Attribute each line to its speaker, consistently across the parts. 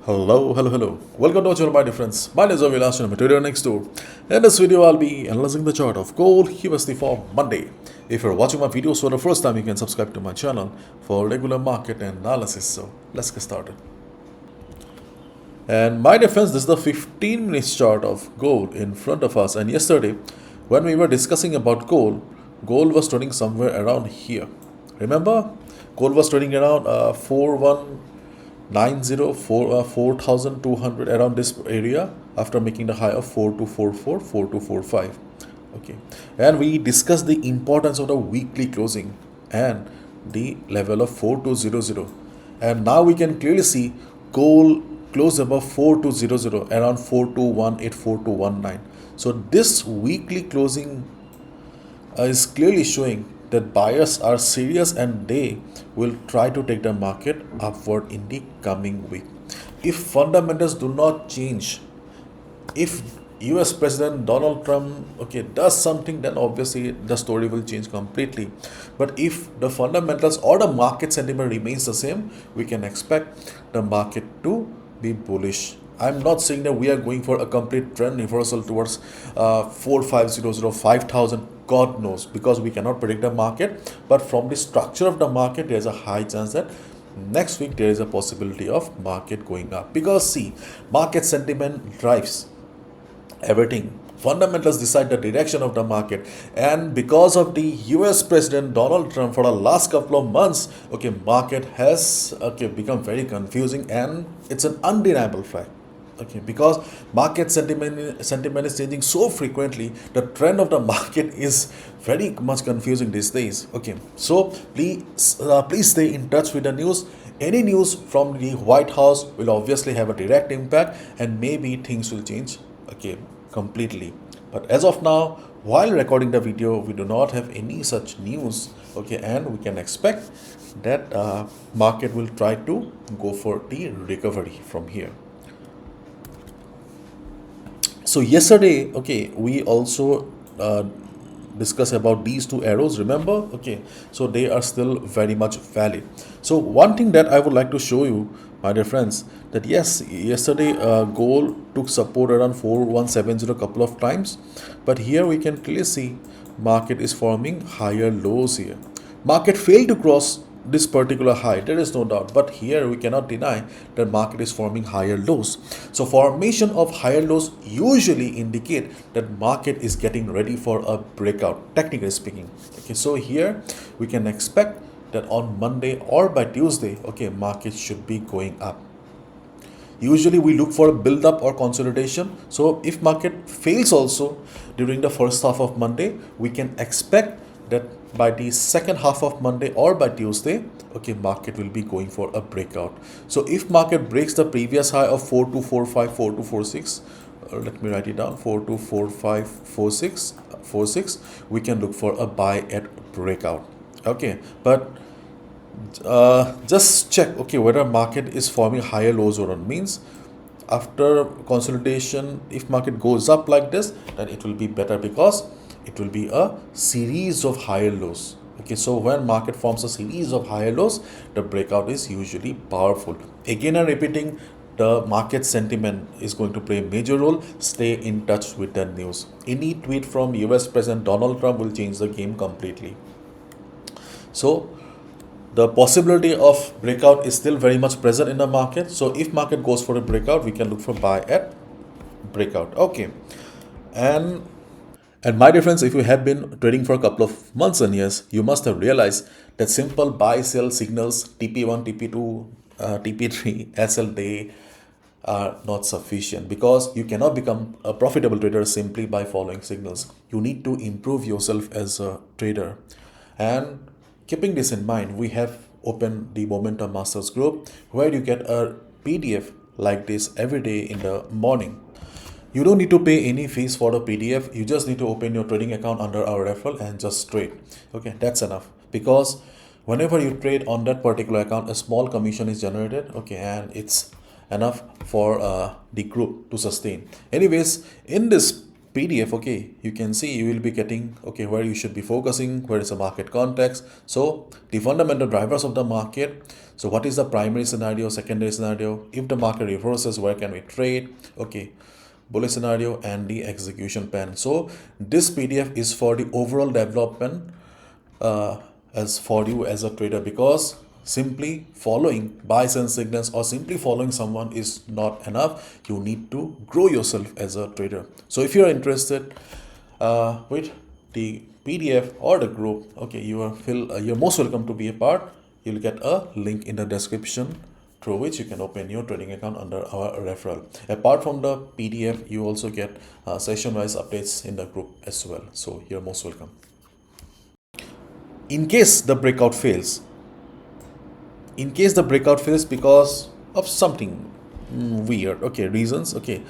Speaker 1: Hello. Welcome to our channel, my dear friends. My name is ABHILASH and I'm a trader next door. In this video, I'll be analyzing the chart of gold USD for Monday. If you're watching my videos for the first time, you can subscribe to my channel for regular market analysis. So let's get started. And my dear friends, this is the 15 minutes chart of gold in front of us. And yesterday, when we were discussing about gold was trading somewhere around here. Remember, gold was trading around 4,200 around this area after making the high of 4244, 4245. Okay, and we discussed the importance of the weekly closing and the level of 4200, and now we can clearly see gold close above 4200 around 4218, 4219. So this weekly closing is clearly showing that buyers are serious and they will try to take the market upward in the coming week. If fundamentals do not change, if US President Donald Trump does something, then obviously the story will change completely. But if the fundamentals or the market sentiment remains the same, we can expect the market to be bullish. I'm not saying that we are going for a complete trend reversal towards 4500, 5000. God knows, because we cannot predict the market. But from the structure of the market, there's a high chance that next week there is a possibility of market going up. Because see, market sentiment drives everything. Fundamentals decide the direction of the market, and because of the US President Donald Trump for the last couple of months, market has become very confusing, and it's an undeniable fact. Because market sentiment is changing so frequently, the trend of the market is very much confusing these days. So please stay in touch with the news. Any news from the White House will obviously have a direct impact, and maybe things will change completely. But as of now, while recording the video, we do not have any such news. And we can expect that market will try to go for the recovery from here. So yesterday, we also discuss about these two arrows, remember? So they are still very much valid. So one thing that I would like to show you, my dear friends, that yes, yesterday gold took support around 4170 a couple of times, but here we can clearly see market is forming higher lows here. Market failed to cross this particular high, there is no doubt, but here we cannot deny that market is forming higher lows. So formation of higher lows usually indicate that market is getting ready for a breakout, technically speaking. So here we can expect that on Monday or by Tuesday, market should be going up. Usually we look for a build up or consolidation. So if market fails also during the first half of Monday, we can expect that by the second half of Monday or by Tuesday, market will be going for a breakout. So if market breaks the previous high of 4245, 4246, let me write it down, 424546, we can look for a buy at breakout. But just check whether market is forming higher lows or not. Means after consolidation, if market goes up like this, then it will be better, because it will be a series of higher lows. So when market forms a series of higher lows, the breakout is usually powerful. Again, I'm repeating, the market sentiment is going to play a major role. Stay in touch with the news. Any tweet from US President Donald Trump will change the game completely. So the possibility of breakout is still very much present in the market. So if market goes for a breakout, we can look for buy at breakout. And my dear friends, if you have been trading for a couple of months and years, you must have realized that simple buy sell signals TP1, TP2, TP3, SL day are not sufficient, because you cannot become a profitable trader simply by following signals. You need to improve yourself as a trader. And keeping this in mind, we have opened the Momentum Masters group, where you get a PDF like this every day in the morning. You don't need to pay any fees for the PDF. You just need to open your trading account under our referral and just trade. That's enough, because whenever you trade on that particular account, a small commission is generated. And it's enough for the group to sustain. Anyways, in this PDF, okay, you can see you will be getting, okay, where you should be focusing, where is the market context. So the fundamental drivers of the market. So what is the primary scenario, secondary scenario? If the market reverses, where can we trade? Okay, bullish scenario and the execution plan. So this PDF is for the overall development as for you as a trader, because simply following buys and signals or simply following someone is not enough. You need to grow yourself as a trader. So if you're interested with the PDF or the group, okay, you're most welcome to be a part. You'll get a link in the description through which you can open your trading account under our referral. Apart from the PDF, you also get session-wise updates in the group as well. So you're most welcome. In case the breakout fails, because of something weird, okay, reasons, okay,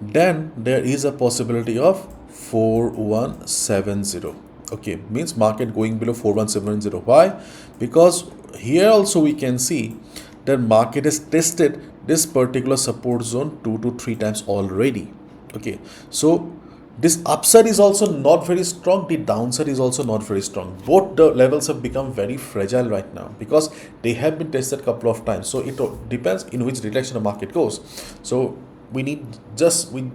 Speaker 1: then there is a possibility of 4170. Okay, means market going below 4170. Why? Because here also we can see that market has tested this particular support zone 2 to 3 times already. Okay, so this upside is also not very strong, the downside is also not very strong. Both the levels have become very fragile right now because they have been tested a couple of times. So it depends in which direction the market goes. So we just need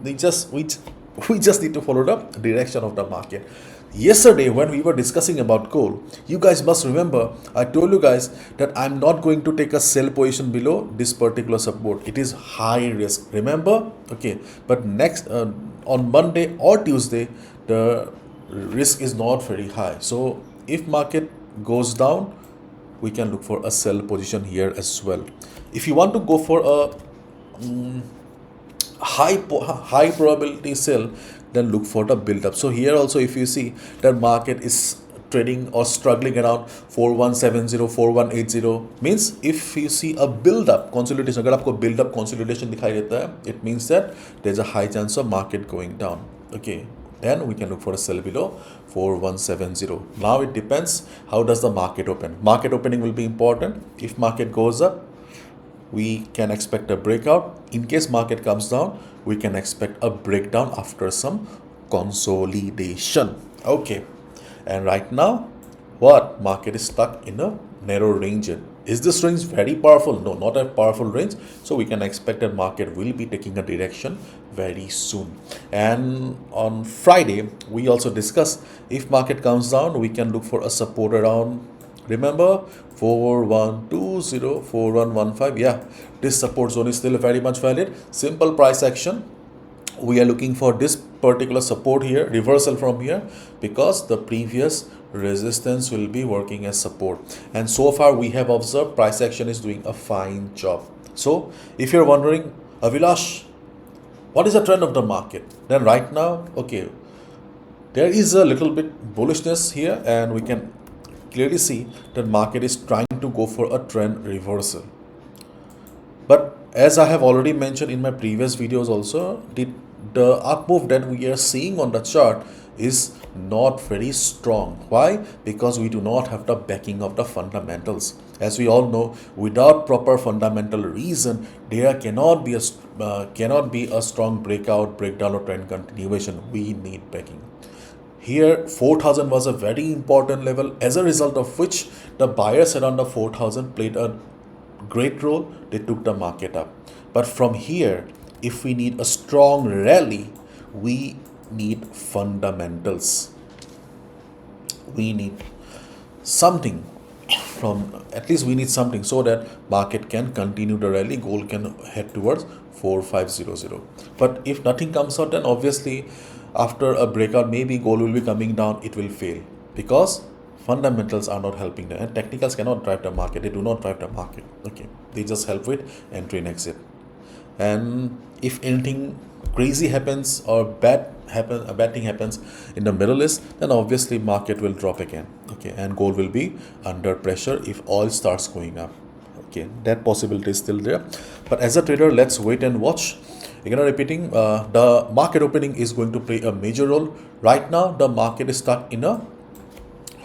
Speaker 1: to follow the direction of the market. Yesterday when we were discussing about gold, you guys must remember I told you guys that I'm not going to take a sell position below this particular support. It is high risk, remember? Okay, but next on Monday or Tuesday the risk is not very high. So if market goes down, we can look for a sell position here as well. If you want to go for a high probability sell, then look for the build up. So here also if you see that market is trading or struggling around 4170 4180, means if you see a build up consolidation, अगर आपको build up consolidation दिखाई देता है, it means that there's a high chance of market going down. Okay, then we can look for a sell below 4170. Now it depends how does the market open. Market opening will be important. If market goes up, we can expect a breakout. In case market comes down, we can expect a breakdown after some consolidation. Okay, and right now what market is stuck in a narrow range. Is this range very powerful? No, not a powerful range. So we can expect that market will be taking a direction very soon. And on Friday we also discussed if market comes down, we can look for a support around, remember, 4120 4115. Yeah, this support zone is still very much valid. Simple price action, we are looking for this particular support here, reversal from here, because the previous resistance will be working as support. And so far we have observed price action is doing a fine job. So if you're wondering, Abhilash, what is the trend of the market? Then right now, okay, there is a little bit bullishness here, and we can clearly see that market is trying to go for a trend reversal. But as I have already mentioned in my previous videos also, the up move that we are seeing on the chart is not very strong. Why? Because we do not have the backing of the fundamentals. As we all know, without proper fundamental reason, there cannot be a strong breakout, breakdown, or trend continuation. We need backing. Here 4000 was a very important level, as a result of which the buyers around the 4000 played a great role. They took the market up. But from here, if we need a strong rally, we need fundamentals. We need something from, at least we need something so that market can continue the rally, gold can head towards 4500. But if nothing comes out, then obviously after a breakout, maybe gold will be coming down, it will fail, because fundamentals are not helping them, and technicals cannot drive the market. They do not drive the market. Okay, they just help with entry and exit. And if anything crazy happens or a bad thing happens in the Middle East, then obviously market will drop again. Okay, and gold will be under pressure if oil starts going up. Okay, that possibility is still there. But as a trader, let's wait and watch. Again, repeating, the market opening is going to play a major role. Right now, the market is stuck in a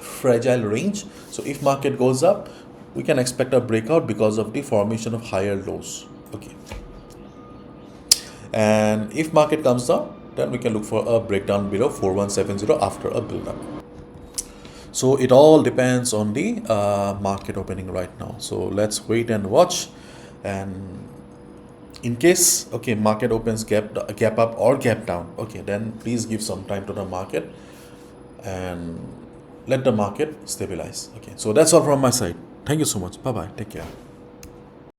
Speaker 1: fragile range. So if market goes up, we can expect a breakout because of the formation of higher lows. Okay. And if market comes down, then we can look for a breakdown below 4170 after a build up. So it all depends on the market opening right now. So let's wait and watch. And in case, okay, market opens gap up or gap down, okay, then please give some time to the market and let the market stabilize. Okay, so that's all from my side. Thank you so much. Bye bye. Take care.